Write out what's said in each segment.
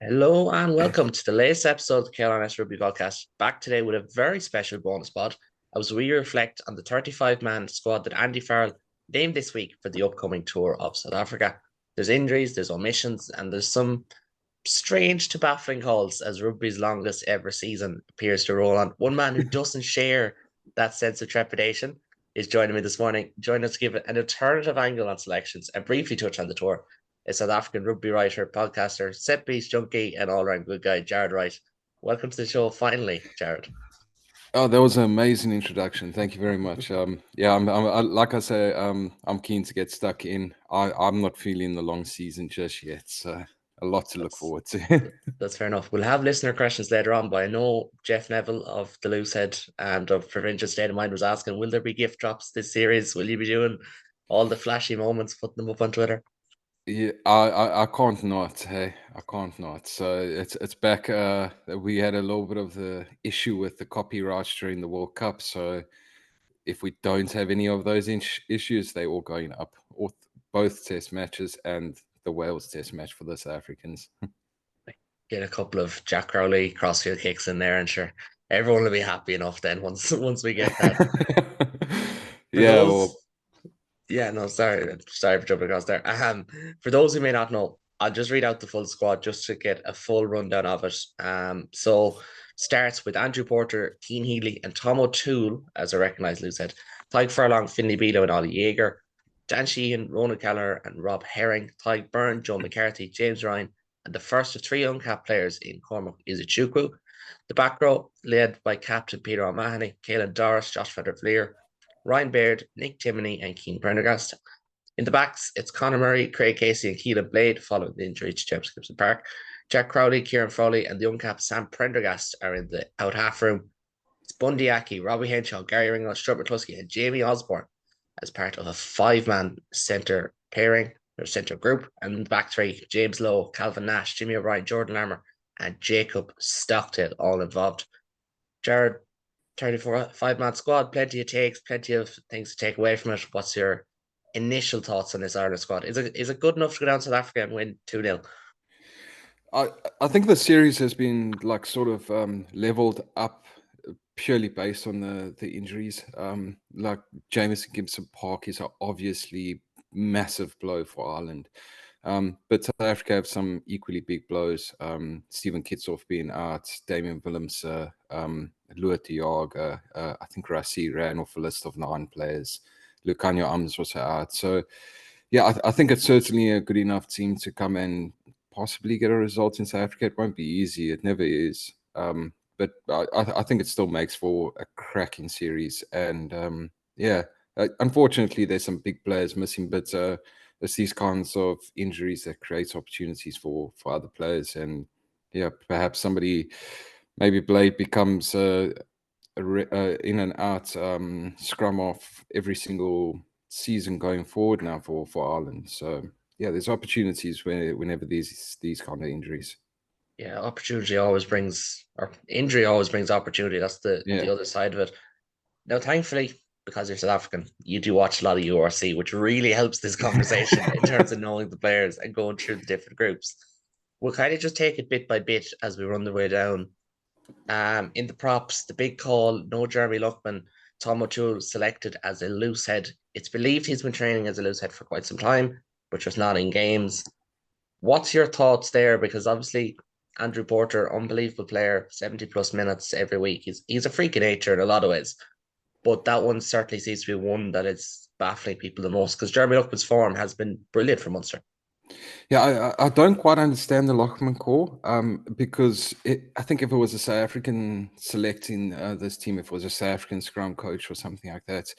Hello and welcome to the latest episode of the Carolina Rugby Podcast. Back today with a very special bonus pod as we reflect on the 35-man squad that Andy Farrell named this week for the upcoming tour of South Africa. There's injuries, there's omissions, and there's some strange to baffling calls as rugby's longest ever season appears to roll on. One man who doesn't share that sense of trepidation is joining me this morning, joining us to give an alternative angle on selections and briefly touch on the tour. A South African rugby writer, podcaster, set piece junkie, and all round good guy, Jared Wright. Welcome to the show, finally, Jared. Oh, that was an amazing introduction. Thank you very much. Yeah, like I say, I'm keen to get stuck in. I'm not feeling the long season just yet, so a lot to look That's forward to. that's fair enough. We'll have listener questions later on, but I know Jeff Neville of the Loosehead and of Provincial State of Mind was asking, will there be gift drops this series? Will you be doing all the flashy moments, putting them up on Twitter? Yeah, I can't not. Hey, I can't not. So it's back. We had a little bit of the issue with the copyrights during the World Cup. So if we don't have any of those issues, they all going up. Both Test matches and the Wales Test match for the South Africans. Get a couple of Jack Crowley crossfield kicks in there, and sure, everyone will be happy enough then once we get that. For Yeah, well, those Yeah, no, sorry for jumping across there. For those who may not know, I'll just read out the full squad just to get a full rundown of it. So starts with Andrew Porter, Keane Healy, and Tom O'Toole as a recognised loosehead. Tyke Furlong, Finlay Bealo, and Ollie Jaeger. Dan Sheehan, Ronan Gallagher, and Rob Herring. Tyke Byrne, Joe McCarthy, James Ryan, and the first of three uncapped players in Cormac Izuchukwu. The back row, led by captain Peter O'Mahony, Caelan Doris, Josh Federer, Ryan Baird, Nick Timoney, and Keane Prendergast. In the backs, it's Conor Murray, Craig Casey, and Keelan Blade, following the injury to James Gibson Park. Jack Crowley, Kieran Foley, and the uncapped Sam Prendergast are in the out half room. It's Bundy Aki, Robbie Henshaw, Gary Ringo, Stuart McCluskey, and Jamie Osborne as part of a five-man centre pairing, or centre group. And in the back three, James Lowe, Calvin Nash, Jimmy O'Brien, Jordan Larmour, and Jacob Stockdale all involved. Jared, 34 5-man squad, plenty of takes, plenty of things to take away from it. What's your initial thoughts on this Ireland squad? Is it good enough to go down to South Africa and win 2-0? I I think the series has been like sort of leveled up purely based on the injuries. Like Jameson Gibson Park is a obviously massive blow for Ireland. But South Africa have some equally big blows. Stephen Kitsoff being out, Damian Willems, Louis de Jager, I think Rassi ran off a list of 9 players. Lucanio Ams was out. So, yeah, I think it's certainly a good enough team to come and possibly get a result in South Africa. It won't be easy. It never is. But I think it still makes for a cracking series. And yeah, unfortunately, there's some big players missing, but it's these kinds of injuries that creates opportunities for other players. And yeah, perhaps somebody, maybe Blade becomes in and out scrum off every single season going forward now for Ireland. So yeah, there's opportunities whenever these kind of injuries. Yeah, opportunity always brings, or injury always brings opportunity. That's the Yeah. other side of it. Now, thankfully, because you're South African, you do watch a lot of URC, which really helps this conversation in terms of knowing the players and going through the different groups. We'll kind of just take it bit by bit as we run the way down. In the props, the big call, no Jeremy Luckman, Tom O'Toole selected as a loose head. It's believed he's been training as a loose head for quite some time, but just not in games. What's your thoughts there? Because obviously Andrew Porter, unbelievable player, 70 plus minutes every week. He's a freak of nature in a lot of ways. But that one certainly seems to be one that is baffling people the most because Jeremy Luckman's form has been brilliant for Munster. Yeah, I don't quite understand the Lockman call because I think if it was a South African selecting this team, if it was a South African scrum coach or something like that,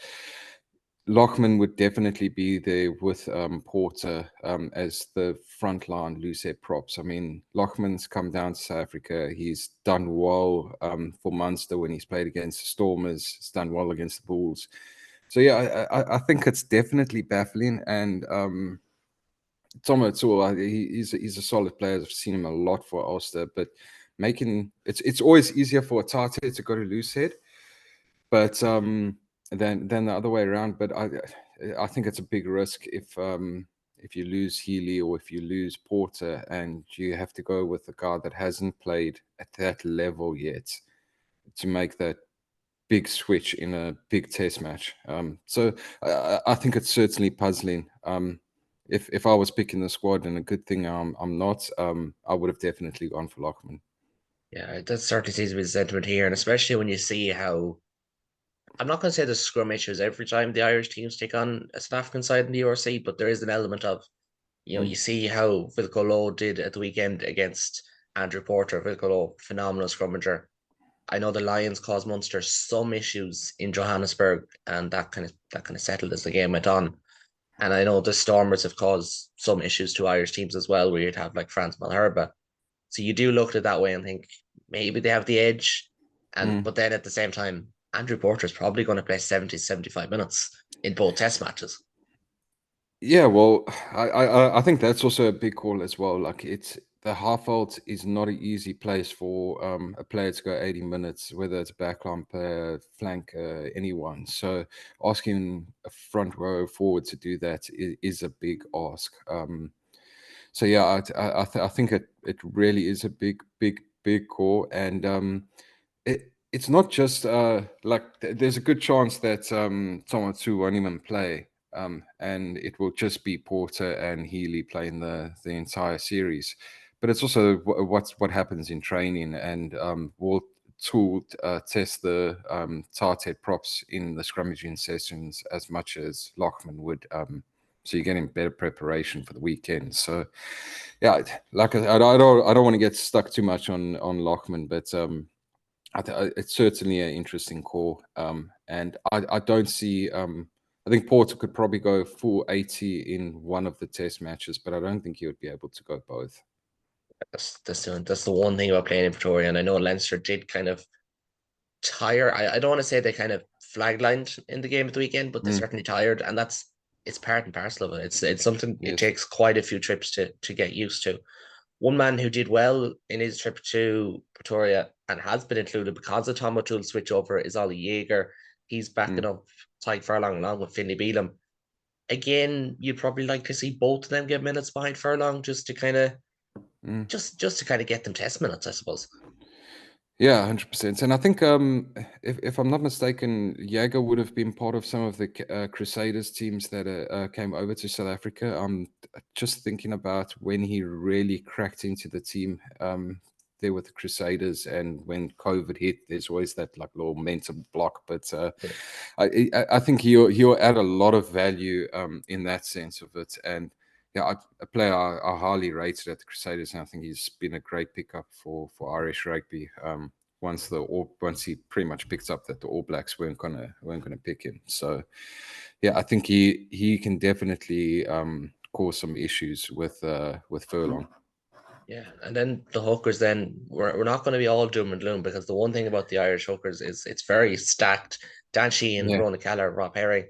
Lockman would definitely be there with Porter as the frontline loosehead props. I mean, Lockman's come down to South Africa. He's done well for Munster when he's played against the Stormers. He's done well against the Bulls. So yeah, I think it's definitely baffling. And Tom O'Toole, he's a solid player. I've seen him a lot for Ulster, but making it's always easier for a tight head to go to loosehead, but than the other way around. But I think it's a big risk if you lose Healy or if you lose Porter, and you have to go with a guy that hasn't played at that level yet to make that big switch in a big test match. So I think it's certainly puzzling. If I was picking the squad, and a good thing I'm not, I would have definitely gone for Lockman. Yeah, that certainly seems to be the sentiment here, and especially when you see how I'm not going to say there's scrum issues every time the Irish teams take on a South African side in the URC, but there is an element of, Mm, you see how Vilcolo did at the weekend against Andrew Porter. Vilcolo, phenomenal scrummager. I know the Lions caused Munster some issues in Johannesburg, and that kind of settled as the game went on. And I know the Stormers have caused some issues to Irish teams as well, where you'd have like Franz Malherbe. So you do look at it that way and think maybe they have the edge. mm. But then at the same time, Andrew Porter's probably going to play 70, 75 minutes in both test matches. Yeah, well, I think that's also a big call as well. Like, it's the half-out is not an easy place for a player to go 80 minutes, whether it's backline player, flank, anyone. So asking a front row forward to do that is a big ask. So yeah, I think it really is a big call, and it's not just like there's a good chance that Tomatu won't even play, and it will just be Porter and Healy playing the entire series. But it's also what happens in training, and we'll test the Tartet props in the scrummaging sessions as much as Lockman would. So you're getting better preparation for the weekend. So, yeah, like I don't want to get stuck too much on Lockman, but it's certainly an interesting call. And I don't see. I think Porter could probably go full 80 in one of the test matches, but I don't think he would be able to go both. That's the one thing about playing in Pretoria. And I know Leinster did kind of tire. I don't want to say they kind of flaglined in the game at the weekend, but they Mm, certainly tired, and it's part and parcel of it. It's something it yes. takes quite a few trips to get used to. One man who did well in his trip to Pretoria and has been included because of Tom O'Toole's switch over is Ollie Jaeger. He's backing Mm, up Tyke Furlong along with Finlay Bealham. Again, you'd probably like to see both of them get minutes behind Furlong just to kind of mm. just to kind of get them test minutes, I suppose. Yeah, 100%. And I think, if I'm not mistaken, Jager would have been part of some of the Crusaders teams that came over to South Africa. I'm just thinking about when he really cracked into the team, there with the Crusaders, and when COVID hit, there's always that like little mental block. But Yeah. I think he'll add a lot of value in that sense of it. And yeah, a player I highly rated at the Crusaders, and I think he's been a great pickup for Irish rugby. Once he pretty much picked up that the All Blacks weren't gonna pick him. So yeah, I think he can definitely cause some issues with Furlong. Yeah, and then the hookers. Then we're not going to be all doom and gloom because the one thing about the Irish hookers is it's very stacked. Dan Sheehan, Yeah. Rona Keller, Rob Herring.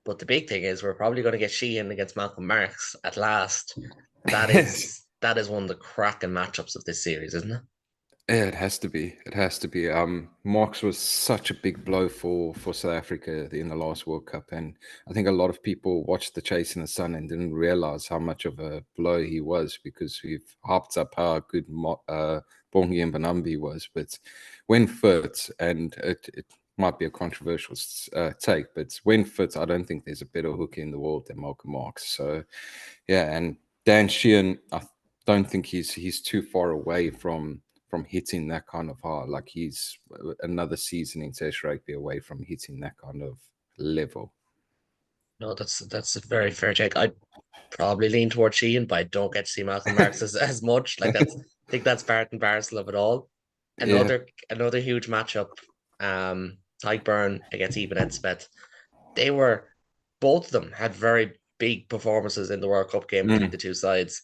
But the big thing is we're probably going to get Sheehan against Malcolm Marks at last. That Yes. is that is one of the cracking matchups of this series, isn't it? Yeah, it has to be. It has to be. Marx was such a big blow for South Africa in the last World Cup, and I think a lot of people watched the Chase in the Sun and didn't realize how much of a blow he was, because we've harped up how good Bongi and Banambi was, but when fit, and it might be a controversial take, but when fit, I don't think there's a better hooker in the world than Malcolm Marx. So yeah, and Dan Sheehan, I don't think he's too far away from hitting that kind of hard. Like, he's another season in Test rugby away from hitting that kind of level. No, that's a very fair take. I'd probably lean towards Sheehan, but I don't get to see Malcolm Marks as much. Like I think that's part and parcel of it all. Yeah. Another huge matchup. Tyke Byrne against Eben Etzebeth. They were both of them had very big performances in the World Cup game between Mm, the two sides.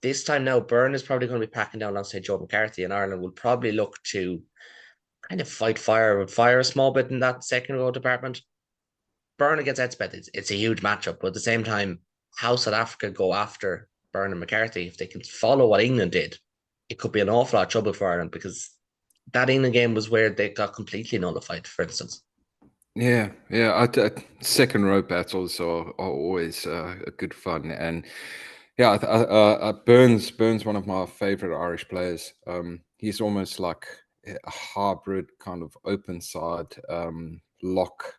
This time now, Byrne is probably going to be packing down alongside Joe McCarthy, and Ireland will probably look to kind of fight fire with fire a small bit in that second row department. Byrne against Etzebeth, it's a huge matchup, but at the same time, how South Africa go after Byrne and McCarthy, if they can follow what England did, it could be an awful lot of trouble for Ireland because that England game was where they got completely nullified, for instance. Second row battles are always a good fun, and yeah, Burns one of my favorite Irish players. He's almost like a hybrid kind of open side lock.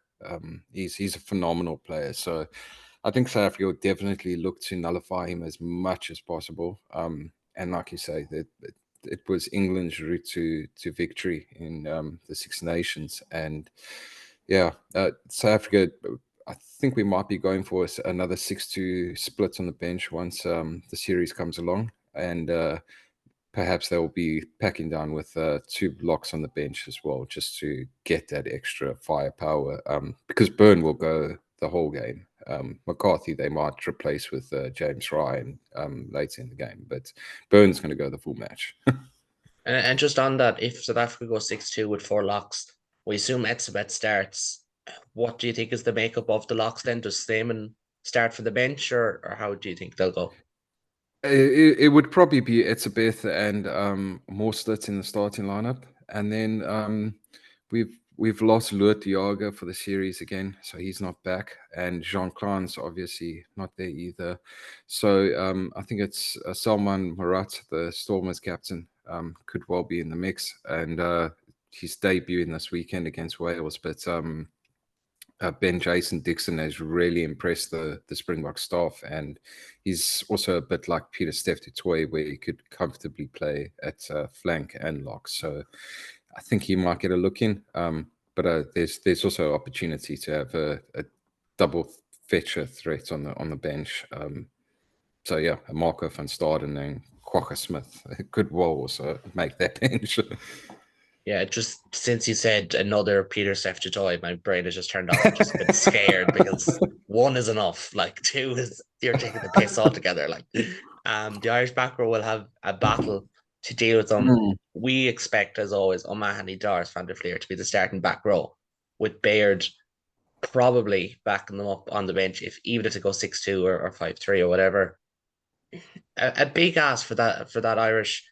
He's a phenomenal player. So I think South Africa will definitely look to nullify him as much as possible. And like you say, that it was England's route to victory in the Six Nations, and yeah, South Africa. I think we might be going for another 6-2 split on the bench once the series comes along, and perhaps they'll be packing down with two blocks on the bench as well, just to get that extra firepower. Because Byrne will go the whole game. McCarthy they might replace with James Ryan later in the game, but Byrne's going to go the full match. And just on that, if South Africa goes 6-2 with four locks, we assume Etzebeth starts. What do you think is the makeup of the locks then? Does Stamen start for the bench, or how do you think they'll go? It would probably be Etzebeth and Morslett in the starting lineup, and then we've lost Loot Diaga for the series again, so he's not back, and Jean Clans obviously not there either. So I think it's Salman Marat, the Stormers captain, could well be in the mix, and he's debuting this weekend against Wales, but Ben Jason Dixon has really impressed the Springbok staff, and he's also a bit like Peter Steph du Toit, where he could comfortably play at flank and lock. So I think he might get a look in. But there's also opportunity to have a double fetcher threat on the bench. So yeah, a Marco van Staden and then Quokka Smith could well also make that bench. Yeah, just since you said another Peter Steph toy, my brain has just turned off. I've just been scared because one is enough. Like two is you're taking the piss altogether. Like the Irish back row will have a battle to deal with them. Mm, We expect, as always, O'Mahony, Doris van der Fleer to be the starting back row, with Baird probably backing them up on the bench if even if it goes 6-2 or 5-3 or whatever. A big ask for that Irish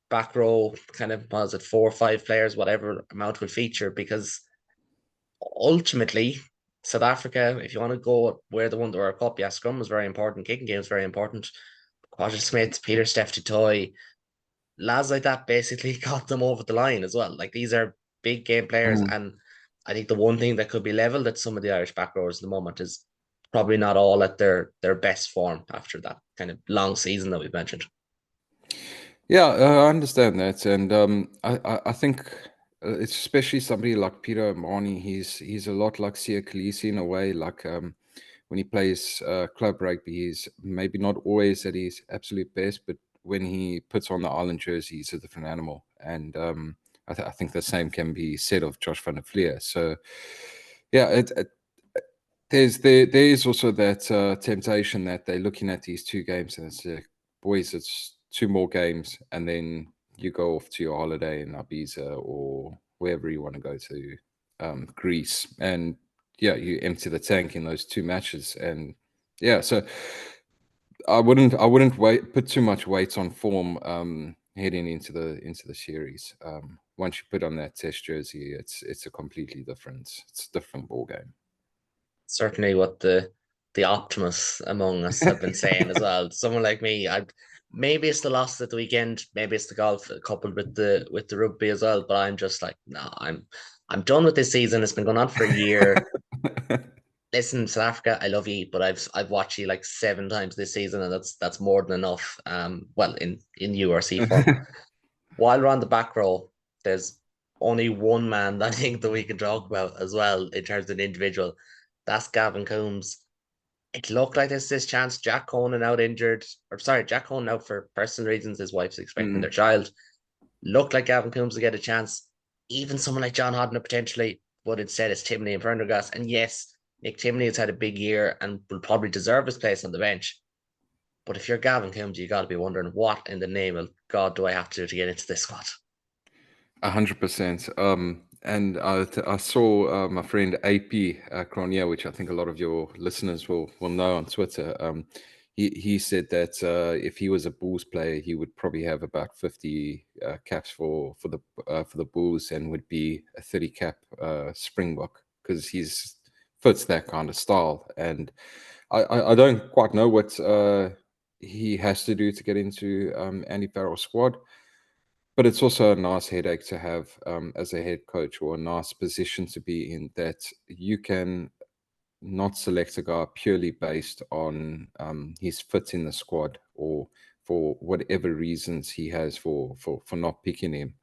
back row, kind of was it 4 or 5 players, whatever amount will feature, because ultimately South Africa, if you want to go where they won the World Cup, yeah, scrum was very important, kicking game was very important. Quadra Smith, Peter Steph Toy, lads like that basically got them over the line as well. Like these are big game players, mm. and I think the one thing that could be leveled at some of the Irish back rowers at the moment is probably not all at their best form after that kind of long season that we've mentioned. Yeah, I understand that, and I think it's especially somebody like Peter O'Mahony. He's a lot like Sia Khaleesi in a way. Like when he plays club rugby, he's maybe not always at his absolute best, but when he puts on the Ireland jersey, he's a different animal. And I think the same can be said of Josh van der Fleer. So yeah, there is also that temptation that they're looking at these two games and it's boys, it's two more games, and then you go off to your holiday in Ibiza or wherever you want to go to, Greece, and yeah, you empty the tank in those two matches, and yeah, so I wouldn't put too much weight on form heading into the series. Once you put on that test jersey, it's a completely different ball game. Certainly what the optimists among us have been saying as well. Someone like me, I maybe it's the loss at the weekend, maybe it's the golf coupled with the rugby as well. But I'm just like, no, I'm done with this season. It's been going on for a year. Listen, South Africa, I love you, but I've watched you like 7 times this season, and that's more than enough. Well, in URC form. While we're on the back row, there's only one man that I think that we can talk about as well in terms of an individual. That's Gavin Coombs. It looked like there's this chance. Jack Conan out injured, or sorry, Jack Conan out for personal reasons. His wife's expecting Mm. their child. Looked like Gavin Coombs would get a chance. Even someone like John Hodnett potentially, but instead it's Timney and Prendergast. And yes, Nick Timney has had a big year and will probably deserve his place on the bench. But if you're Gavin Coombs, you got to be wondering what in the name of God do I have to do to get into this squad? 100%. And I saw my friend AP Cronier, which I think a lot of your listeners will know on Twitter. He said that if he was a Bulls player, he would probably have about 50 caps for the Bulls and would be a 30 cap Springbok. because he's fits that kind of style. And I don't quite know what he has to do to get into Andy Farrell's squad, but it's also a nice headache to have as a head coach, or a nice position to be in, that you can not select a guy purely based on his fit in the squad, or for whatever reasons he has for not picking him.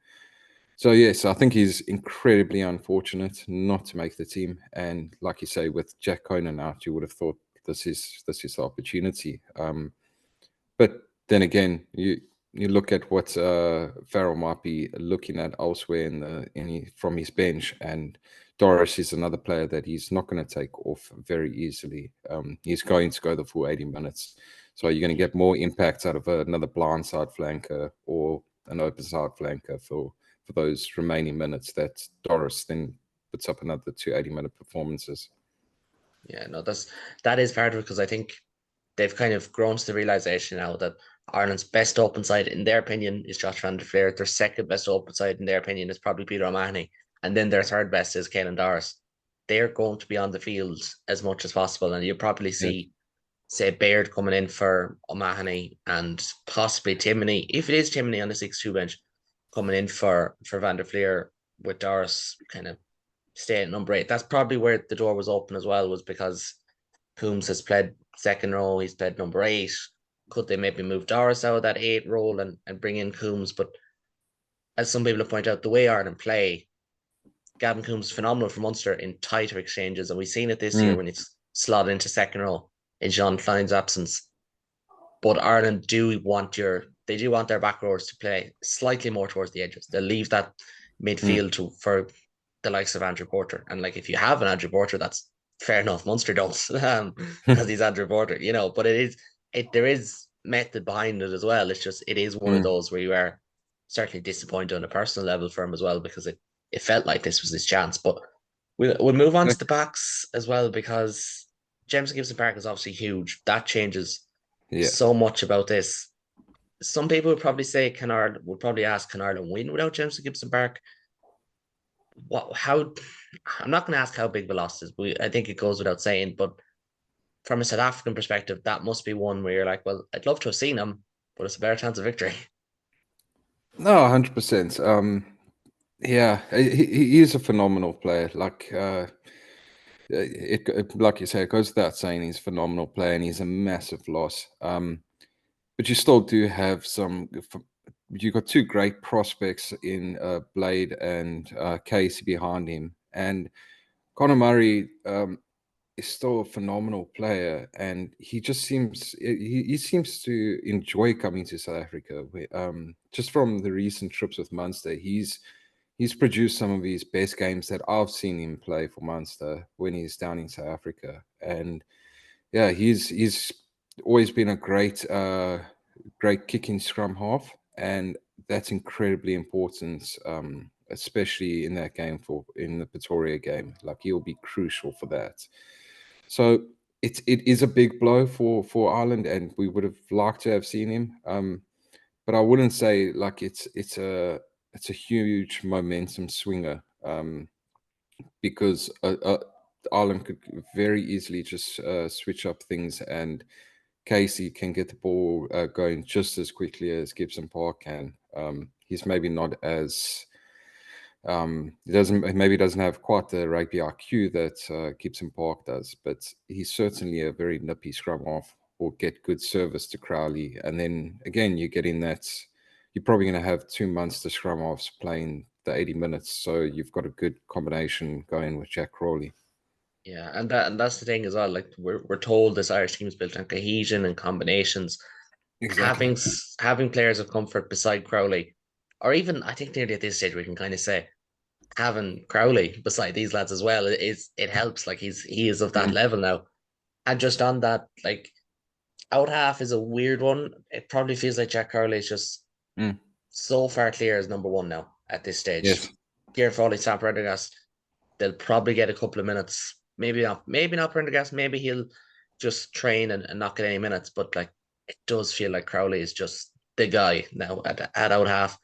So yes, I think he's incredibly unfortunate not to make the team. And like you say, with Jack Conan out, you would have thought this is the opportunity. But then again, you look at what Farrell might be looking at elsewhere from his bench, and Doris is another player that he's not going to take off very easily. He's going to go the full 80 minutes, so you're going to get more impact out of another blindside flanker or an open side flanker for those remaining minutes that Doris then puts up another 2 80-minute performances. Yeah, no, that is part of it, because I think they've kind of grown to the realization now that Ireland's best open side, in their opinion, is Josh van der Fleer. Their second best open side, in their opinion, is probably Peter O'Mahony. And then their third best is Caelan Doris. They're going to be on the field as much as possible. And you'll probably Yeah. see, say, Baird coming in for O'Mahony, and possibly Timoney, if it is Timoney on the 6-2 bench, coming in for Van der Fleer, with Doris kind of staying at number 8. That's probably where the door was open as well, was because Coombs has played second row, he's played number 8. Could they maybe move Doris out of that 8 role and bring in Coombs? But as some people have pointed out, the way Ireland play, Gavin Coombs is phenomenal for Munster in tighter exchanges, and we've seen it this year Mm, when he's slotted into second row in Jean Klein's absence. But Ireland do want their back rowers to play slightly more towards the edges. They'll leave that mm, for the likes of Andrew Porter. And like, if you have an Andrew Porter, that's fair enough. Munster don't, because he's Andrew Porter, But there is method behind it as well. It is one of mm. those where you are certainly disappointed on a personal level for him as well, because it felt like this was his chance. But we'll move on to the backs as well, because James Gibson Park is obviously huge. That changes Yeah. so much about this. Some people would probably say would probably ask, can Ireland win without James Gibson Park? How? I'm not going to ask how big the loss is. I think it goes without saying, but from a South African perspective, that must be one where you're like, well, I'd love to have seen him, but it's a better chance of victory. No, 100%. Yeah, he is a phenomenal player. Like like you say, it goes without saying he's a phenomenal player, and he's a massive loss. But you still do have you got two great prospects in Blade and Casey behind him, and Conor Murray is still a phenomenal player, and he seems to enjoy coming to South Africa. Just from the recent trips with Munster, he's produced some of his best games that I've seen him play for Munster when he's down in South Africa. And yeah, he's always been a great kicking scrum half, and that's incredibly important, especially in that game in the Pretoria game. Like, he'll be crucial for that. So it is a big blow for Ireland, and we would have liked to have seen him. But I wouldn't say like it's a huge momentum swinger, because Ireland could very easily just switch up things, and Casey can get the ball going just as quickly as Gibson Park can. He's maybe not as he doesn't have quite the rugby IQ that Gibson Park does, but he's certainly a very nippy scrum half, or get good service to Crowley. And then again, you get in that you're probably going to have 2 months to scrum halves playing the 80 minutes, so you've got a good combination going with Jack Crowley. Yeah, and that's the thing as well. Like, we're told this Irish team is built on cohesion and combinations. Exactly. Having players of comfort beside Crowley, or even, I think nearly at this stage we can kind of say, having Crowley beside these lads as well, it helps. Like, he is of that Mm, level now. And just on that, like, out half is a weird one. It probably feels like Jack Crowley is just mm, so far clear as number 1 now at this stage. yes. Gear Foley, Sam Prendergast, they'll probably get a couple of minutes. Maybe not Prendergast. Maybe he'll just train and not get any minutes. But like, it does feel like Crowley is just the guy now at out half.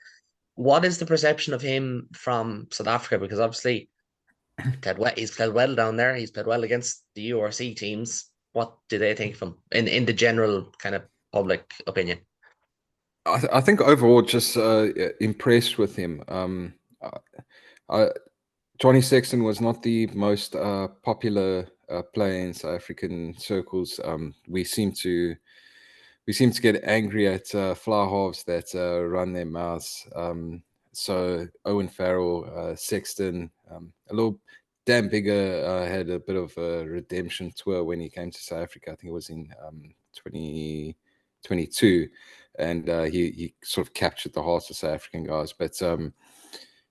What is the perception of him from South Africa? Because obviously He's played well down there. He's played well against the URC teams. What do they think of him in the general kind of public opinion? I think overall just impressed with him. I, Johnny Sexton was not the most popular player in South African circles. We seem to get angry at fly halves that run their mouths. So Owen Farrell, Sexton, a little Dan Bigger had a bit of a redemption tour when he came to South Africa. I think it was in 2022, and he sort of captured the hearts of South African guys. But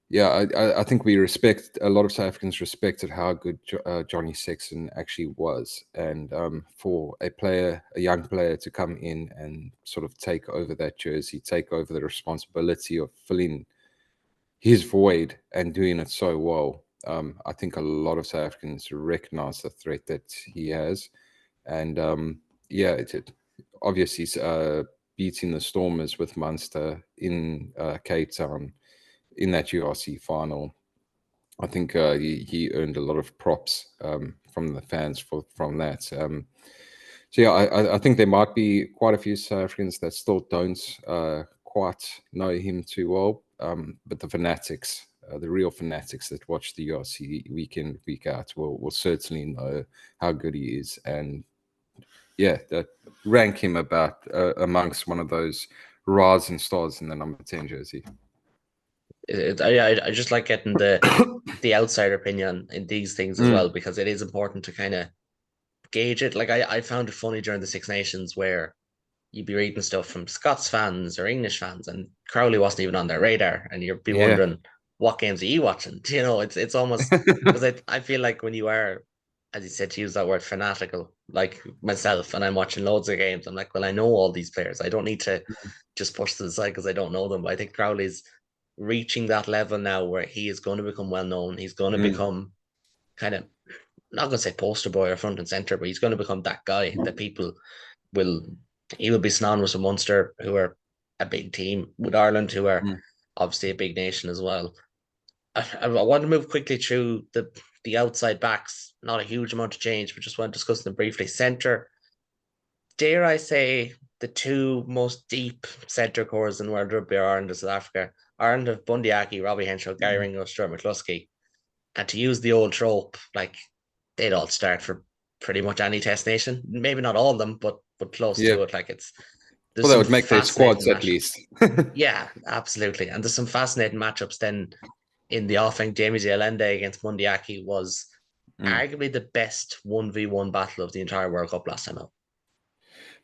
yeah, I think we respect, a lot of South Africans respected how good Johnny Sexton actually was, and for a young player to come in and sort of take over that jersey, take over the responsibility of filling his void and doing it so well. I think a lot of South Africans recognize the threat that he has, and yeah, obviously beating the Stormers with Munster in Cape Town in that URC final. I think he earned a lot of props from the fans from that. So yeah, I think there might be quite a few South Africans that still don't quite know him too well, but the fanatics, the real fanatics that watch the URC week in week out, will certainly know how good he is, and yeah, that rank him about amongst one of those rising stars in the number 10 jersey. I just like getting the outsider opinion in these things as well, because it is important to kind of gauge it. Like I found it funny during the Six Nations where you'd be reading stuff from Scots fans or English fans, and Crowley wasn't even on their radar, and you'd be Yeah. wondering what games are you watching? You know, it's almost because I feel like when you are, as you said, to use that word, fanatical, like myself, and I'm watching loads of games, I'm like, well, I know all these players. I don't need to just push to the side because I don't know them. But I think Crowley's reaching that level now where he is going to become well known. He's going to become kind of, not gonna say poster boy or front and center, but he's going to become that guy that people will. He will be synonymous with Munster, who are a big team, with Ireland, who are obviously a big nation as well. I want to move quickly through the outside backs. Not a huge amount of change, but just want to discuss them briefly. Centre, dare I say, the two most deep centre cores in World Rugby are Ireland and South Africa. Ireland have Bundy Aki, Robbie Henshaw, Gary Ringo, Stuart McCluskey. And to use the old trope, like they'd all start for pretty much any test nation. Maybe not all of them, but close Yeah. to it. Like there's Well, that some would make their fascinating squads at match. least. Yeah, absolutely. And there's some fascinating matchups then in the offing. Jamie Zialende against Mundiaki was arguably the best 1v1 battle of the entire World Cup last time out.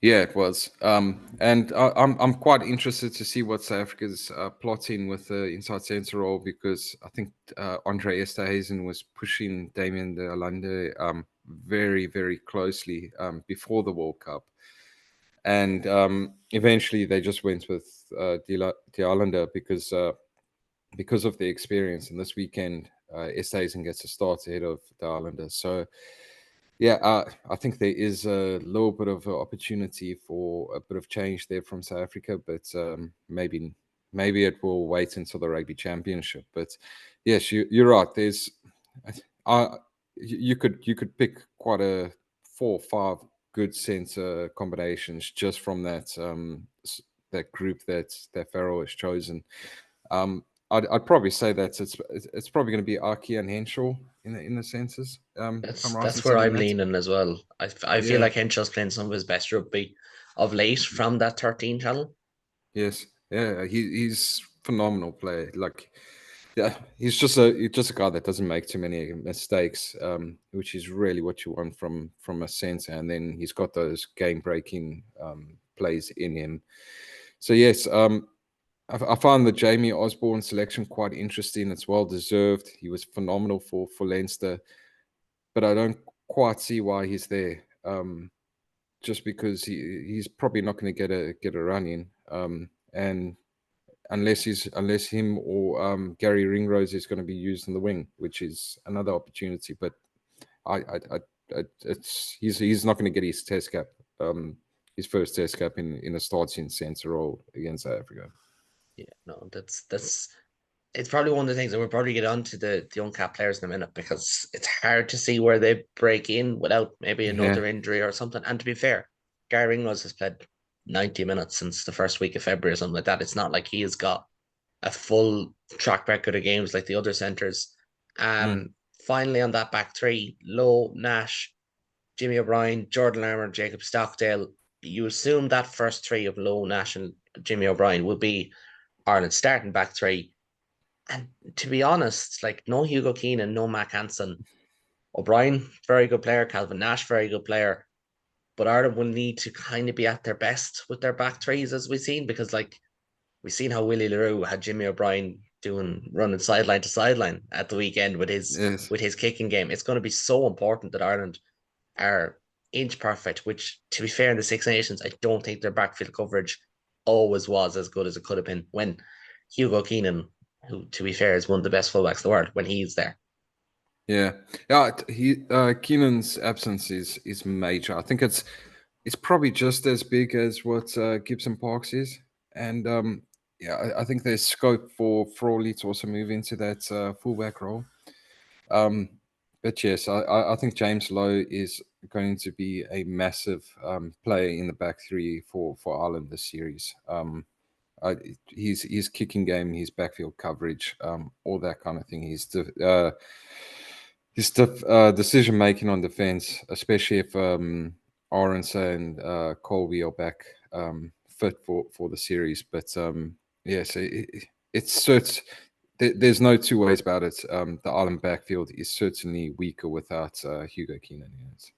Yeah, it was. And I'm quite interested to see what South Africa's plotting with the inside centre role, because I think Andre Esterhuizen was pushing Damien de Allende very, very closely before the World Cup. And eventually they just went with de Allende because of the experience. And this weekend, Esterhuizen gets a start ahead of de Allende. So yeah, I think there is a little bit of opportunity for a bit of change there from South Africa, but maybe it will wait until the Rugby Championship. But yes, you're right. There's, you could pick quite a 4 or 5 good centre combinations just from that group that Farrell has chosen. I'd probably say that it's probably going to be Aki and Henshaw in the senses. If I'm right in That's where saying I'm that. leaning as well. I feel Yeah. like Henshaw's playing some of his best rugby of late from that 13 channel. Yes. Yeah. He's phenomenal player. Like, yeah, he's just a guy that doesn't make too many mistakes, which is really what you want from a centre. And then he's got those game breaking plays in him. So yes, I found the Jamie Osborne selection quite interesting. It's well deserved. He was phenomenal for Leinster, but I don't quite see why he's there. Just because he's probably not going to get a run in, and unless him or Gary Ringrose is going to be used in the wing, which is another opportunity. But he's not going to get his test cap, his first test cap in a starting centre role against South Africa. Yeah, no, that's it's probably one of the things that we'll probably get on to the uncapped players in a minute, because it's hard to see where they break in without maybe Yeah. another injury or something. And to be fair, Gary Ringwald has played 90 minutes since the first week of February or something like that. It's not like he has got a full track record of games like the other centres. Mm. Finally, on that back three, Lowe, Nash, Jimmy O'Brien, Jordan Larmour, Jacob Stockdale, you assume that first three of Lowe, Nash, and Jimmy O'Brien will be Ireland's starting back three. And to be honest, like, no Hugo Keenan, no Mac Hansen. O'Brien, very good player. Calvin Nash, very good player. But Ireland will need to kind of be at their best with their back threes, as we've seen, because like we've seen how Willie LaRue had Jimmy O'Brien doing running sideline to sideline at the weekend Yes. with his kicking game. It's going to be so important that Ireland are inch perfect, which, to be fair, in the Six Nations, I don't think their backfield coverage always was as good as it could have been when Hugo Keenan, who, to be fair, is one of the best fullbacks in the world, when he's there. Yeah. Yeah. Keenan's absence is major. I think it's probably just as big as what Gibson Parks is, and yeah, I think there's scope for Frawley to also move into that fullback role. But yes, I think James Lowe is going to be a massive player in the back three for Ireland this series. His kicking game, his backfield coverage, all that kind of thing. His decision making on defense, especially if Orense and Colby are back fit for the series. But yes, it's certain. There's no two ways about it. The Ireland backfield is certainly weaker without Hugo Keenan. Yes.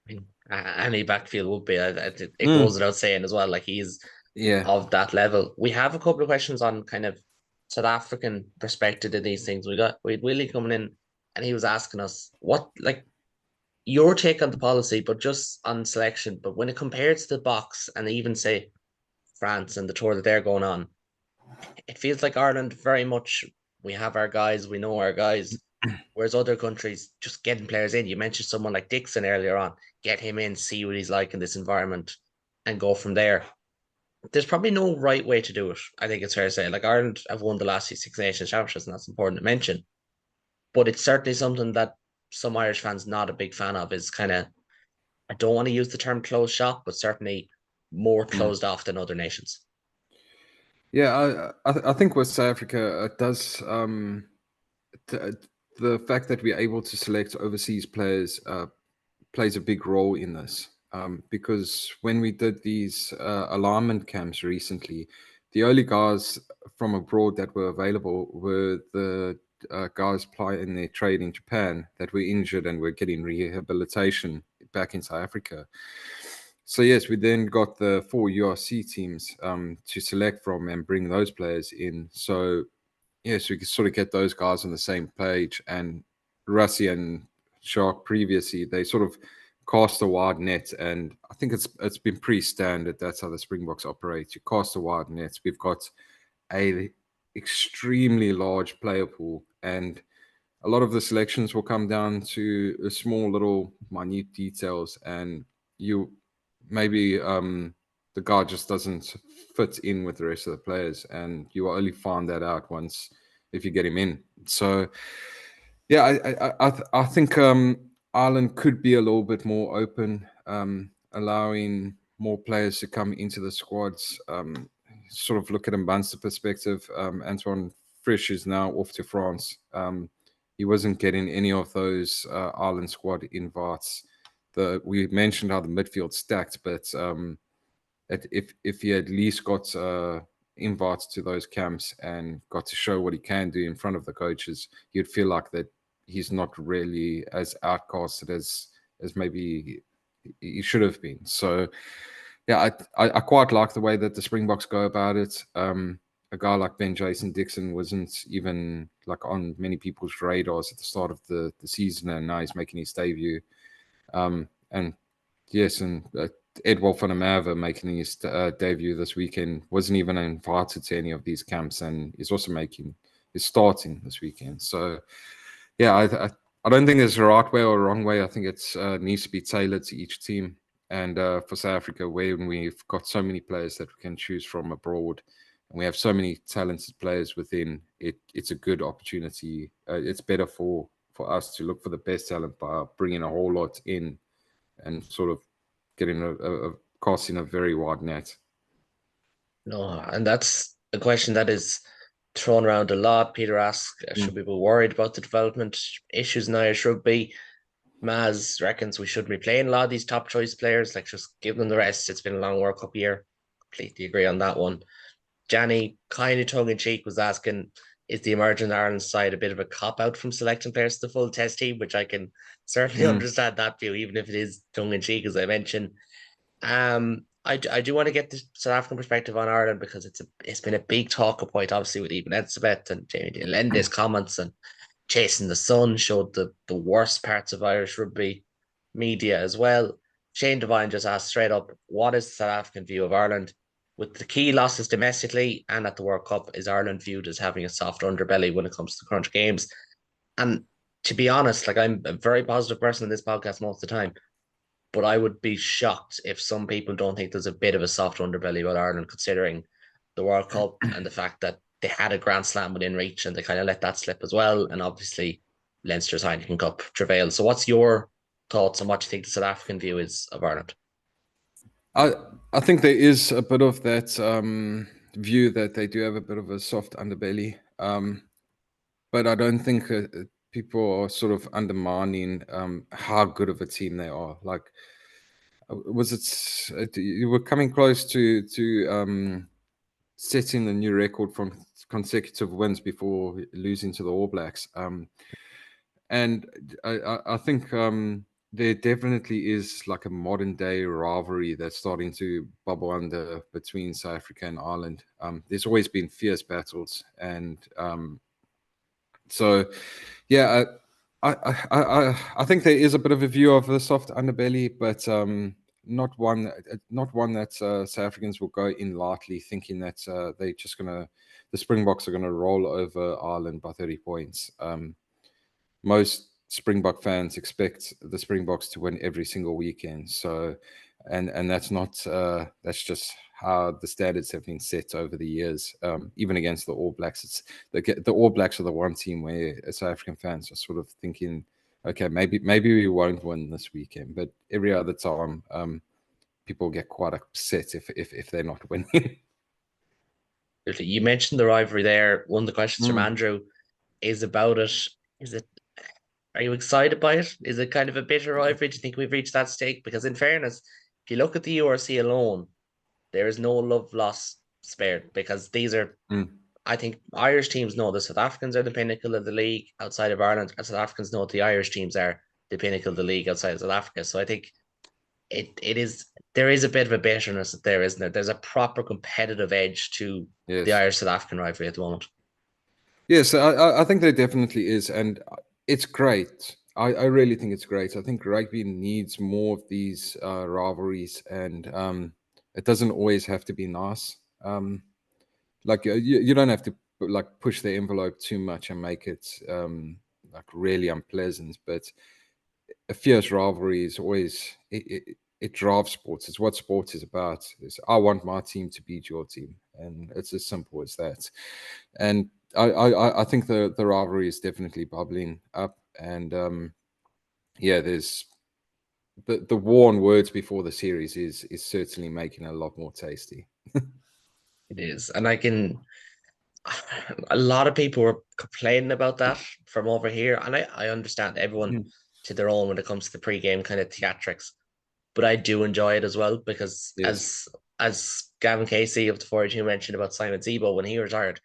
I mean, any backfield would be. It goes Mm, without saying as well. Like, he's yeah. of that level. We have a couple of questions on kind of South African perspective to these things. We had Willie coming in, and he was asking us what, like, your take on the policy, but just on selection. But when it compares to the box and even say France and the tour that they're going on, it feels like Ireland very much, we have our guys, we know our guys. Whereas other countries just getting players in. You mentioned someone like Dixon earlier on. Get him in, see what he's like in this environment, and go from there. There's probably no right way to do it. I think it's fair to say. Like, Ireland have won the last Six Nations championships, and that's important to mention. But it's certainly something that some Irish fans not a big fan of. Is kind of, I don't want to use the term closed shop, but certainly more Mm. closed off than other nations. Yeah, I think with South Africa, it does the, the fact that we're able to select overseas players plays a big role in this. Because when we did these alignment camps recently, the only guys from abroad that were available were the guys plying their trade in Japan that were injured and were getting rehabilitation back in South Africa. So yes, we then got the four URC teams to select from and bring those players in. So yes, we could sort of get those guys on the same page. And Rassi and Shark previously, they sort of cast a wide net, and I think it's been pretty standard. That's how the Springboks operate. You cast a wide net. We've got a extremely large player pool, and a lot of the selections will come down to small little minute details, and you maybe the guy just doesn't fit in with the rest of the players, and you will only find that out once if you get him in. So yeah, I think Ireland could be a little bit more open, allowing more players to come into the squads. Sort of look at a Munster perspective. Antoine Frisch is now off to France. He wasn't getting any of those Ireland squad invites. We mentioned how the midfield stacked, but if he at least got invites to those camps and got to show what he can do in front of the coaches, you'd feel like that he's not really as outcasted as maybe he should have been. So yeah, I quite like the way that the Springboks go about it. A guy like Ben Jason Dixon wasn't even like on many people's radars at the start of the season, and now he's making his debut. And yes, and Edwald van der Merwe making his debut this weekend, wasn't even invited to any of these camps, and he's also is starting this weekend. So yeah, I don't think there's a right way or a wrong way. I think it's needs to be tailored to each team. And for South Africa, when we've got so many players that we can choose from abroad, and we have so many talented players within, it's a good opportunity. It's better for us to look for the best talent by bringing a whole lot in and sort of getting a casting a very wide net. No, and that's a question that is thrown around a lot. Peter asks, should we be worried about the development issues in Irish rugby? Maz reckons we shouldn't be playing a lot of these top choice players, like just give them the rest. It's been a long World Cup year. Completely agree on that one. Janny, kind of tongue in cheek, was asking, is the emerging Ireland side a bit of a cop out from selecting players to the full test team? Which I can certainly understand that view, even if it is tongue in cheek, as I mentioned. I do want to get the South African perspective on Ireland because it's been a big talking point, obviously, with even Elizabeth and Jamie Lende's comments, and Chasing the Sun showed the worst parts of Irish rugby media as well. Shane Devine just asked straight up, what is the South African view of Ireland? With the key losses domestically and at the World Cup, is Ireland viewed as having a soft underbelly when it comes to crunch games? And to be honest, like, I'm a very positive person in this podcast most of the time, but I would be shocked if some people don't think there's a bit of a soft underbelly about Ireland, considering the World Cup and the fact that they had a Grand Slam within reach and they kind of let that slip as well. And obviously, Leinster's Heineken Cup travail. So, what's your thoughts on what you think the South African view is of Ireland? I think there is a bit of that view that they do have a bit of a soft underbelly, but I don't think people are sort of undermining how good of a team they are. Like, was it you were coming close to setting the new record from consecutive wins before losing to the All Blacks, and I think there definitely is like a modern day rivalry that's starting to bubble under between South Africa and Ireland. There's always been fierce battles, and so yeah, I think there is a bit of a view of the soft underbelly, but not one that South Africans will go in lightly, thinking that the Springboks are gonna roll over Ireland by 30 points. Most Springbok fans expect the Springboks to win every single weekend. So, and that's not that's just how the standards have been set over the years. Even against the All Blacks, it's the All Blacks are the one team where South African fans are sort of thinking, okay, maybe we won't win this weekend, but every other time, people get quite upset if they're not winning. You mentioned the rivalry there. One of the questions from Mm. Andrew is about it. Is it Are you excited by it? Is it kind of a bitter rivalry? Do you think we've reached that stage? Because in fairness, if you look at the URC alone, there is no love lost spared, because these are, Mm. I think Irish teams know the South Africans are the pinnacle of the league outside of Ireland, and South Africans know the Irish teams are the pinnacle of the league outside of South Africa. So I think it is, there is a bit of a bitterness there, isn't there? There's a proper competitive edge to the Yes. Irish South African rivalry at the moment. Yes, I think there definitely is, and it's great. I really think it's great. I think rugby needs more of these rivalries, and it doesn't always have to be nice. Like you don't have to like push the envelope too much and make it like really unpleasant. But a fierce rivalry is always it drives sports. It's what sports is about. I want my team to beat your team, and it's as simple as that. And I think the rivalry is definitely bubbling up, and yeah, there's the war on words before the series is certainly making it a lot more tasty. It is. And I can, a lot of people were complaining about that from over here. And I understand everyone Mm. to their own when it comes to the pre-game kind of theatrics. But I do enjoy it as well, because Yes. as Gavin Casey of the 42 mentioned about Simon Zebo when he retired,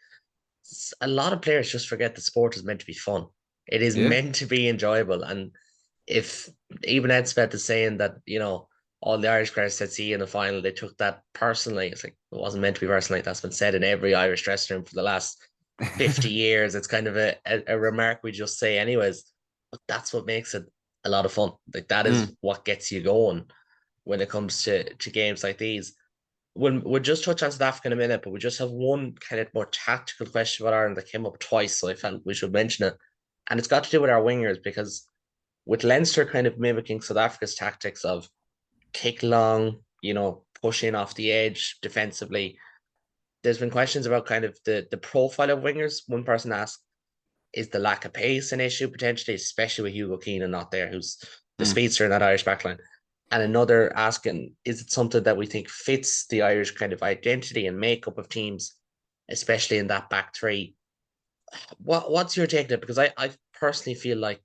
a lot of players just forget that sport is meant to be fun. It is Yeah. meant to be enjoyable. And if even Ed Speth is saying that, all the Irish players said see in the final, they took that personally. It's like, it wasn't meant to be personally. That's been said in every Irish dressing room for the last 50 years. It's kind of a remark we just say anyways. But that's what makes it a lot of fun. Like, that is Mm. what gets you going when it comes to games like these. We'll just touch on South Africa in a minute, but we just have one kind of more tactical question about Ireland that came up twice, so I felt we should mention it. And it's got to do with our wingers, because with Leinster kind of mimicking South Africa's tactics of kick long, pushing off the edge defensively, there's been questions about kind of the profile of wingers. One person asked, is the lack of pace an issue potentially, especially with Hugo Keenan not there, who's the Mm. speedster in that Irish backline? And another asking, is it something that we think fits the Irish kind of identity and makeup of teams, especially in that back three? What's your take on it? Because I personally feel like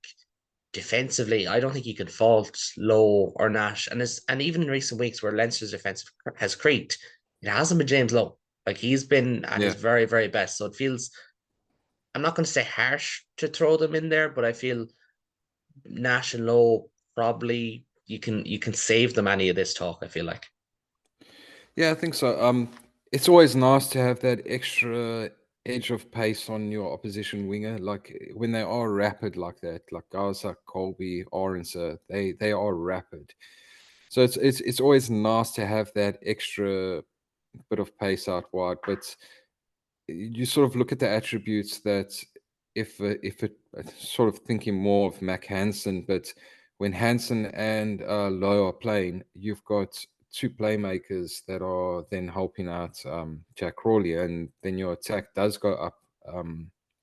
defensively, I don't think you can fault Lowe or Nash. And even in recent weeks where Leinster's defense has creaked, it hasn't been James Lowe. Like he's been at his Yeah. very, very best. So it feels, I'm not going to say harsh to throw them in there, but I feel Nash and Lowe probably you can save them any of this talk, I feel like. Yeah, I think so. It's always nice to have that extra edge of pace on your opposition winger. Like when they are rapid like that, like guys like Colby, Orange, they are rapid. So it's always nice to have that extra bit of pace out wide. But you sort of look at the attributes that if it sort of thinking more of Mac Hansen, but when Hansen and Lowe are playing, you've got two playmakers that are then helping out Jack Crowley, and then your attack does go up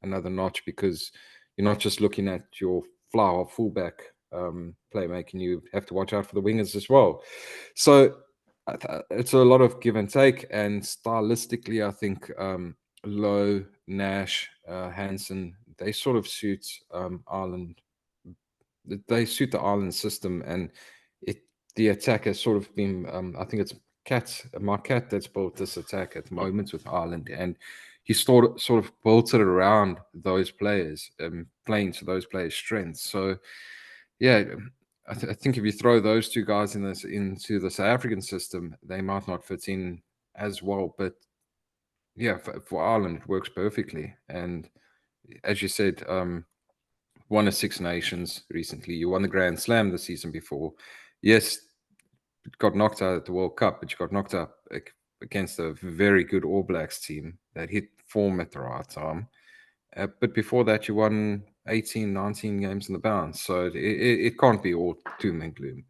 another notch because you're not just looking at your flower fullback playmaking, you have to watch out for the wingers as well. So it's a lot of give and take, and stylistically, I think Lowe, Nash, Hansen, they sort of suit Ireland. They suit the Ireland system, and it the attack has sort of been. I think it's Mark Cat that's built this attack at the moment with Ireland, and he sort of built it around those players, playing to those players' strengths. So, yeah, I think if you throw those two guys into the South African system, they might not fit in as well. But yeah, for Ireland, it works perfectly. And as you said, won a Six Nations recently. You won the Grand Slam the season before. Yes, got knocked out at the World Cup, but you got knocked out against a very good All Blacks team that hit form at the right time. But before that, you won 18, 19 games in the bounce. So it can't be all doom and gloom.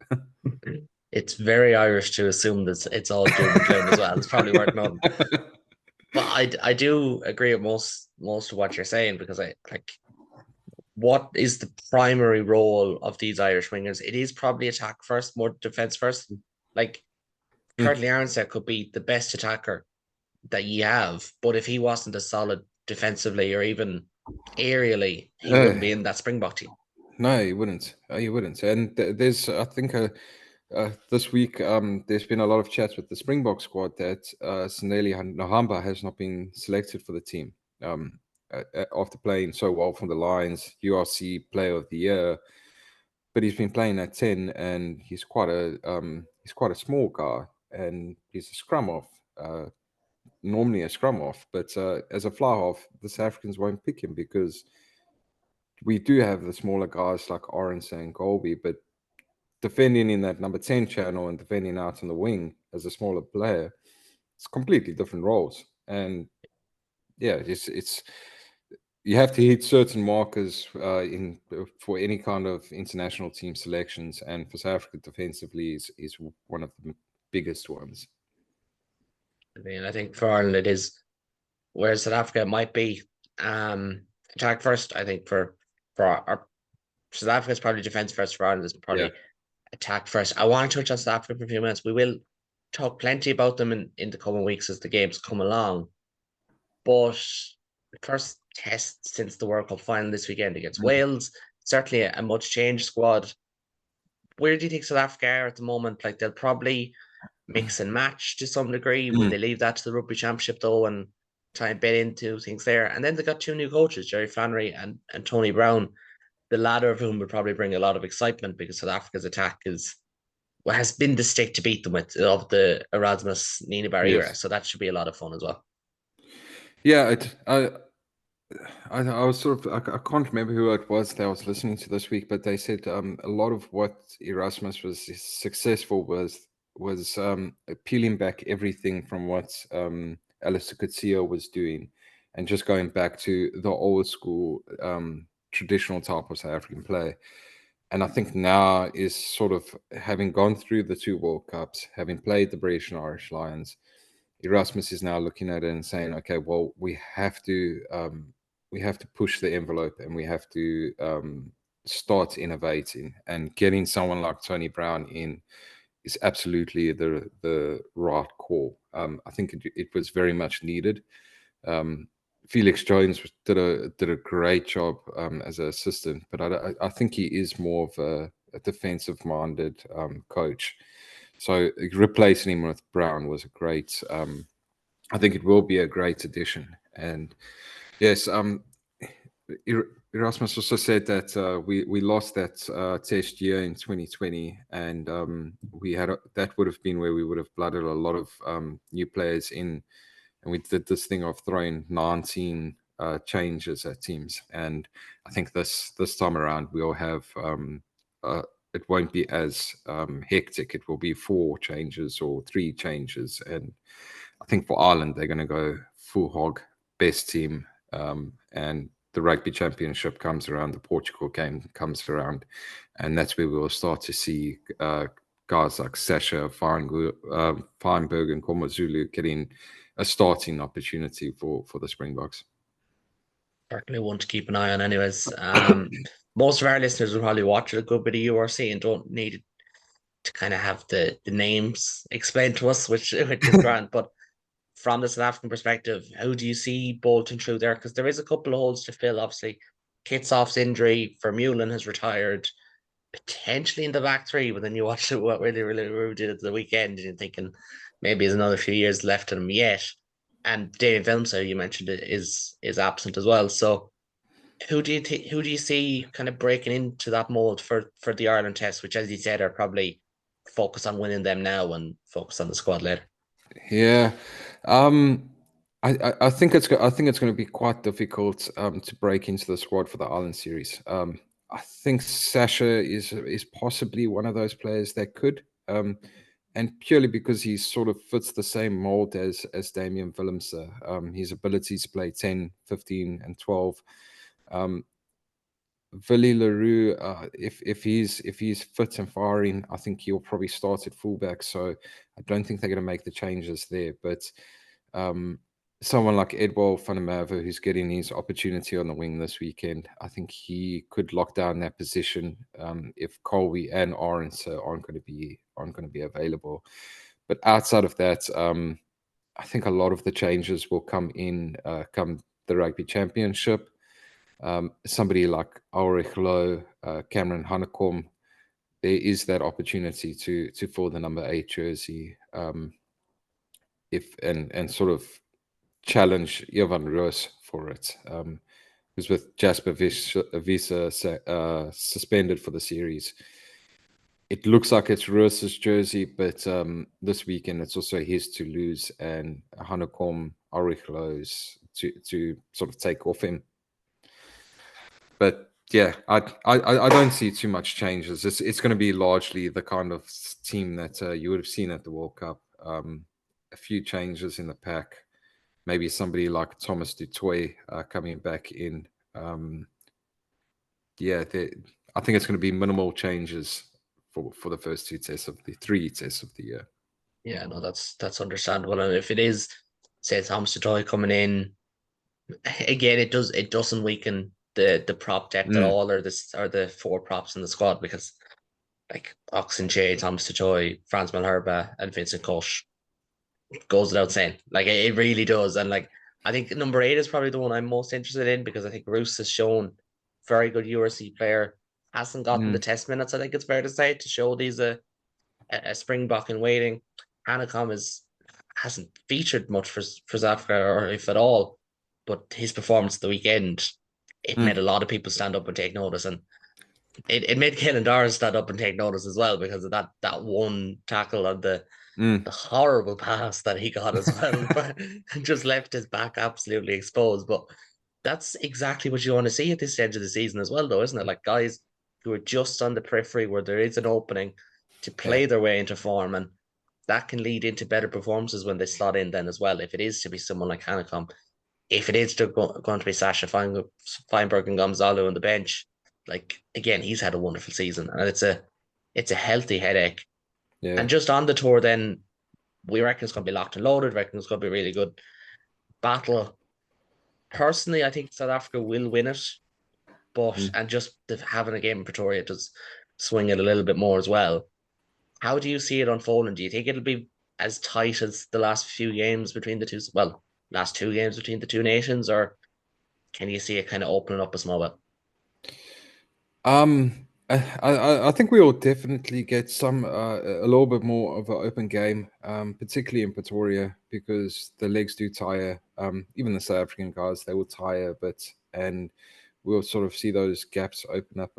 It's very Irish to assume that it's all doom and gloom as well. It's probably worth noting. But I do agree with most of what you're saying because I like what is the primary role of these Irish wingers? It is probably attack first, more defense first. Like Mm. currently Arnstead could be the best attacker that you have, but if he wasn't as solid defensively or even aerially, he Uh, wouldn't be in that Springbok team. no, you wouldn't. You wouldn't. And there's, I think, this week there's been a lot of chats with the Springbok squad that Saneli Nahamba has not been selected for the team after playing so well from the Lions, URC Player of the Year. But he's been playing at 10, and he's quite a small guy, and he's a scrum off. Normally a scrum off, but as a fly half, the South Africans won't pick him because we do have the smaller guys like Orange and Colby, but defending in that number 10 channel and defending out on the wing as a smaller player, it's completely different roles. And yeah, it's you have to hit certain markers in for any kind of international team selections, and for South Africa defensively is one of the biggest ones. I mean, I think for Ireland it is, whereas South Africa might be attack first. I think for our South Africa is probably defense first. For Ireland is Yeah. probably attack first. I want to touch on South Africa for a few minutes. We will talk plenty about them in the coming weeks as the games come along. But first test since the World Cup final this weekend against Wales, certainly a much changed squad. Where do you think South Africa are at the moment? Like they'll probably mix and match to some degree. Will Mm. they leave that to the Rugby Championship though and try and bet into things there? And then they got two new coaches, Jerry Flannery and Tony Brown, the latter of whom would probably bring a lot of excitement because South Africa's attack is what has been the stick to beat them with of the Erasmus Ninabar era. Yes. So that should be a lot of fun as well. Yeah, I was sort of I can't remember who it was that I was listening to this week, but they said a lot of what Erasmus was successful was peeling back everything from what Alistair Coetzee was doing, and just going back to the old school traditional type of South African play. And I think now is sort of having gone through the two World Cups, having played the British and Irish Lions, Erasmus is now looking at it and saying, okay, well, we have to push the envelope, and we have to start innovating, and getting someone like Tony Brown in is absolutely the right call. I think it was very much needed. Felix Jones did a great job as an assistant, but I think he is more of a defensive minded coach. So replacing him with Brown was a great. I think it will be a great addition. And yes, Erasmus also said that we lost that test year in 2020, and we had that would have been where we would have blooded a lot of new players in, and we did this thing of throwing 19 changes at teams. And I think this time around we'll have it won't be as hectic. It will be 4 changes or 3 changes, and I think for Ireland they're going to go full hog, best team, and the rugby championship comes around, the Portugal game comes around, and that's where we'll start to see guys like Sasha Feinberg and KwaZulu getting a starting opportunity for the Springboks. Certainly one to keep an eye on, anyways. Most of our listeners will probably watch a good bit of URC and don't need to kind of have the names explained to us, which is grand. But from the South African perspective, how do you see Bolton through there? Because there is a couple of holes to fill. Obviously, Kitsoff's injury, Vermeulen has retired, potentially in the back three. But then you watch what really did at the weekend, and you're thinking maybe there's another few years left in him yet. And David Wilmser, you mentioned it, is absent as well. So who do you see kind of breaking into that mold for the Ireland test, which, as you said, are probably focus on winning them now and focus on the squad later. Yeah, I think it's going to be quite difficult to break into the squad for the Ireland series. I think Sasha is possibly one of those players that could, and purely because he sort of fits the same mold as Damien Willemse. His ability to play 10, 15, and 12. Willie Leroux, if he's fit and firing, I think he'll probably start at fullback. So I don't think they're going to make the changes there. But someone like Edwald van der Merwe, who's getting his opportunity on the wing this weekend, I think he could lock down that position if Colby and Orange aren't going to be available. But outside of that, I think a lot of the changes will come the Rugby Championship. Somebody like Ulrich Lowe, Cameron Hanekom, there is that opportunity to fill the number 8 jersey, if and sort of challenge Jovan Roos for it. Because with Jasper Visa suspended for the series, it looks like it's Roos's jersey, but this weekend it's also his to lose, and Hanekom, Ulrich Lowe's to sort of take off him. But yeah, I don't see too much changes. It's going to be largely the kind of team that you would have seen at the World Cup. A few changes in the pack, maybe somebody like Thomas du Toit coming back in. Yeah, I think it's going to be minimal changes for the first 3 tests of the year. Yeah, no, that's understandable. And if it is, say, Thomas du Toit coming in, again, it doesn't weaken the prop depth at all, or the 4 props in the squad, because like Oxenche, Thomas du Toit, Franz Malherbe, and Vincent Koch goes without saying. Like it really does. And like I think number 8 is probably the one I'm most interested in, because I think Roos has shown very good URC player, hasn't gotten the test minutes, I think it's fair to say, to show these a Springbok in waiting. Hanekom hasn't featured much for South Africa, or if at all, but his performance the weekend, it made a lot of people stand up and take notice, and it made Kellen Doris stand up and take notice as well, because of that one tackle on the horrible pass that he got as well, but just left his back absolutely exposed. But that's exactly what you want to see at this stage of the season as well, though, isn't it? Like guys who are just on the periphery where there is an opening to play their way into form, and that can lead into better performances when they slot in then as well. If it is to be someone like Hanekom, if it is going to be Sasha Feinberg and Gonzalo on the bench, like again, he's had a wonderful season, and it's a healthy headache. Yeah. And just on the tour, then we reckon it's going to be locked and loaded. Reckon it's going to be a really good battle. Personally, I think South Africa will win it, but Mm. and just having a game in Pretoria does swing it a little bit more as well. How do you see it unfolding? Do you think it'll be as tight as the last few games between the two? Well, last two games between the two nations, or can you see it kind of opening up a small bit? I think we'll definitely get a little bit more of an open game, particularly in Pretoria, because the legs do tire. Even the South African guys, they will tire a bit, and we'll sort of see those gaps open up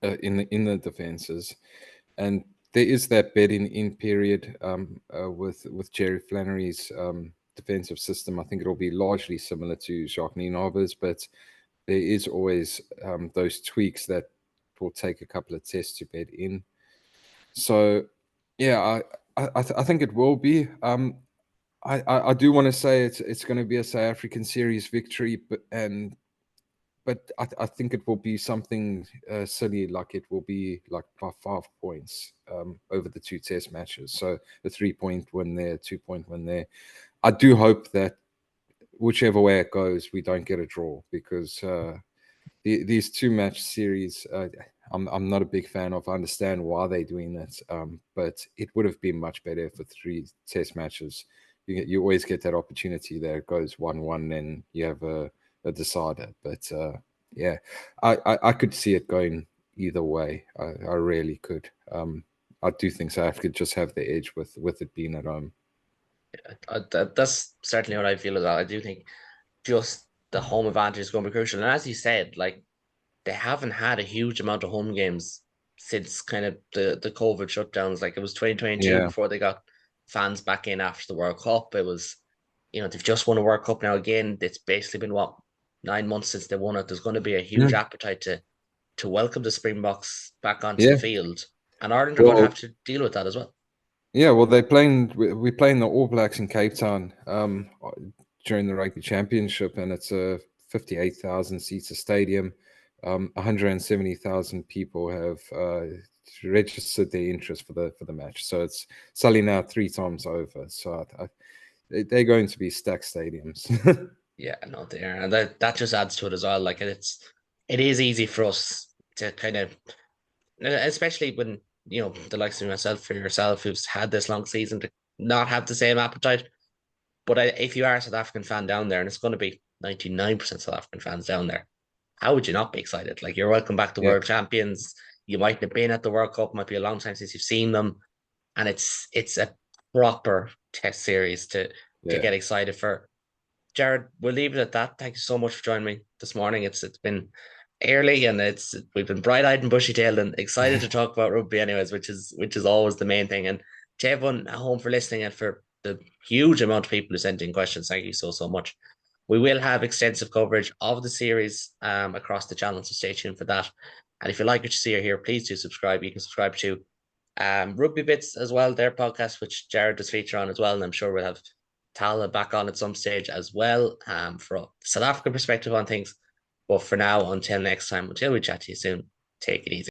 in the defenses, and there is that bedding in period with Jerry Flannery's defensive system. I think it'll be largely similar to Jacques Nienaber's, but there is always those tweaks that will take a couple of tests to bed in. So, yeah, I think it will be. I do want to say it's going to be a South African series victory, but I think it will be something silly, like it will be like by 5 points over the two test matches. So a 3-point win there, 2-point win there. I do hope that whichever way it goes, we don't get a draw, because these two match series, I'm not a big fan of. I understand why they're doing that, but it would have been much better for three test matches. You always get that opportunity there. It goes 1-1, and you have a decider. But yeah, I could see it going either way. I really could. I do think South Africa just have the edge with it being at home. That's certainly what I feel as well. I do think just the home advantage is going to be crucial. And as you said, like they haven't had a huge amount of home games since kind of the COVID shutdowns. Like it was 2022 Yeah, before they got fans back in after the World Cup. It was, they've just won a World Cup now again. It's basically been what, 9 months since they won it. There's going to be a huge yeah, appetite to welcome the Springboks back onto the yeah. field. And Ireland are going to have Well, to deal with that as well. yeah, well, they're playing. We're playing the All Blacks in Cape Town during the Rugby Championship, and it's a 58,000 seats stadium. 170,000 people have registered their interest for the match, so it's selling out 3 times over. So they're going to be stacked stadiums. Yeah, no, they are. And that just adds to it as well. Like it is easy for us to kind of, especially when the likes of myself, for yourself, who's had this long season, to not have the same appetite. But if you are a South African fan down there, and it's going to be 99% South African fans down there, how would you not be excited? Like you're welcome back to Yeah, world champions. You might have been at the World Cup, might be a long time since you've seen them, and it's a proper test series to yeah. get excited for. Jared, we'll leave it at that. Thank you so much for joining me this morning. It's been early, and we've been bright eyed and bushy tailed and excited to talk about rugby anyways, which is always the main thing. And to everyone at home for listening, and for the huge amount of people who sent in questions, thank you so much. We will have extensive coverage of the series across the channel, so stay tuned for that. And if you like what you see or hear, please do subscribe. You can subscribe to Rugby Bits as well, their podcast, which Jared does feature on as well. And I'm sure we'll have Tala back on at some stage as well, for a South African perspective on things. But for now, until next time, until we chat to you soon, take it easy.